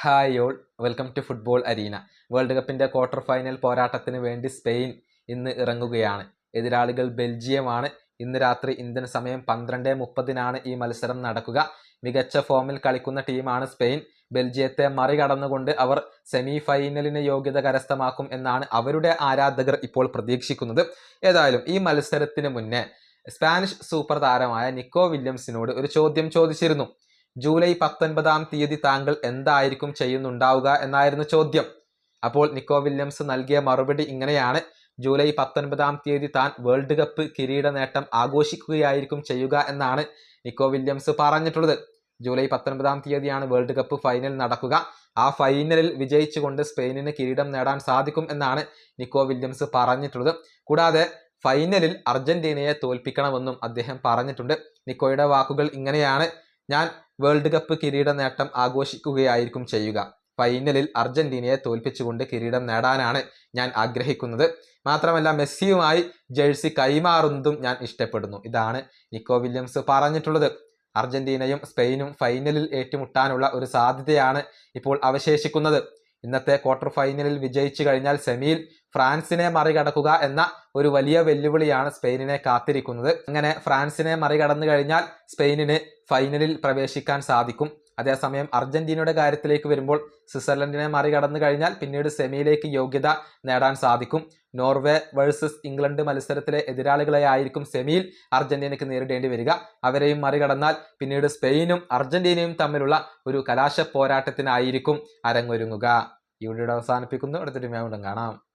Hi all, welcome to football arena. World കപ്പിന്റെ quarter final പോരാട്ടത്തിന് വേണ്ടി സ്പെയിൻ ഇന്ന് ഇറങ്ങുകയാണ്. എതിരാളികൾ ബെൽജിയമാണ്. ഇന്ന് രാത്രി ഇന്ത്യൻ സമയം 12:30 ഈ മത്സരം നടക്കുക. മികച്ച ഫോമിൽ കളിക്കുന്ന ടീമാണ് സ്പെയിൻ. ബെൽജിയത്തെ മറികടന്നുകൊണ്ട് അവർ സെമി ഫൈനലിന് യോഗ്യത കരസ്ഥമാക്കും എന്നാണ് അവരുടെ ആരാധകർ ഇപ്പോൾ പ്രതീക്ഷിക്കുന്നത്. ഏതായാലും ഈ മത്സരത്തിന് മുന്നേ സ്പാനിഷ് സൂപ്പർ താരമായ നിക്കോ വില്യംസിനോട് ഒരു ചോദ്യം ചോദിച്ചിരുന്നു. ജൂലൈ 19 താങ്കൾ എന്തായിരിക്കും ചെയ്യുന്നുണ്ടാവുക എന്നായിരുന്നു ചോദ്യം. അപ്പോൾ നിക്കോ വില്യംസ് നൽകിയ മറുപടി ഇങ്ങനെയാണ്: ജൂലൈ 19 താൻ വേൾഡ് കപ്പ് കിരീട നേട്ടം ആഘോഷിക്കുകയായിരിക്കും ചെയ്യുക എന്നാണ് നിക്കോ വില്യംസ് പറഞ്ഞിട്ടുള്ളത്. ജൂലൈ 19 വേൾഡ് കപ്പ് ഫൈനൽ നടക്കുക. ആ ഫൈനലിൽ വിജയിച്ചുകൊണ്ട് സ്പെയിനിന് കിരീടം നേടാൻ സാധിക്കും എന്നാണ് നിക്കോ വില്യംസ് പറഞ്ഞിട്ടുള്ളത്. കൂടാതെ ഫൈനലിൽ അർജന്റീനയെ തോൽപ്പിക്കണമെന്നും അദ്ദേഹം പറഞ്ഞിട്ടുണ്ട്. നിക്കോയുടെ വാക്കുകൾ ഇങ്ങനെയാണ്: ഞാൻ വേൾഡ് കപ്പ് കിരീട നേട്ടം ആഘോഷിക്കുകയായിരിക്കും ചെയ്യുക. ഫൈനലിൽ അർജന്റീനയെ തോൽപ്പിച്ചുകൊണ്ട് കിരീടം നേടാനാണ് ഞാൻ ആഗ്രഹിക്കുന്നത്. മാത്രമല്ല മെസ്സിയുമായി ജേഴ്സി കൈമാറുന്നതും ഞാൻ ഇഷ്ടപ്പെടുന്നു. ഇതാണ് നിക്കോ വില്യംസ് പറഞ്ഞിട്ടുള്ളത്. അർജന്റീനയും സ്പെയിനും ഫൈനലിൽ ഏറ്റുമുട്ടാനുള്ള ഒരു സാധ്യതയാണ് ഇപ്പോൾ അവശേഷിക്കുന്നത്. ഇന്നത്തെ ക്വാർട്ടർ ഫൈനലിൽ വിജയിച്ചു കഴിഞ്ഞാൽ സെമിയിൽ ഫ്രാൻസിനെ മറികടക്കുക എന്ന ഒരു വലിയ വെല്ലുവിളിയാണ് സ്പെയിനിനെ കാത്തിരിക്കുന്നത്. അങ്ങനെ ഫ്രാൻസിനെ മറികടന്നു കഴിഞ്ഞാൽ സ്പെയിനിന് ഫൈനലിൽ പ്രവേശിക്കാൻ സാധിക്കും. അതേസമയം അർജന്റീനയുടെ കാര്യത്തിലേക്ക് വരുമ്പോൾ സ്വിറ്റ്സർലൻഡിനെ മറികടന്നു കഴിഞ്ഞാൽ പിന്നീട് സെമിയിലേക്ക് യോഗ്യത നേടാൻ സാധിക്കും. നോർവേ വേഴ്സസ് ഇംഗ്ലണ്ട് മത്സരത്തിലെ എതിരാളികളെ ആയിരിക്കും സെമിയിൽ അർജന്റീനയ്ക്ക് നേരിടേണ്ടി വരിക. അവരെയും മറികടന്നാൽ പിന്നീട് സ്പെയിനും അർജന്റീനയും തമ്മിലുള്ള ഒരു കലാശ പോരാട്ടത്തിനായിരിക്കും അരങ്ങൊരുങ്ങുക. ഈ വീഡിയോ അവസാനിപ്പിക്കുന്നു. അടുത്തൊരു വീണ്ടും കാണാം.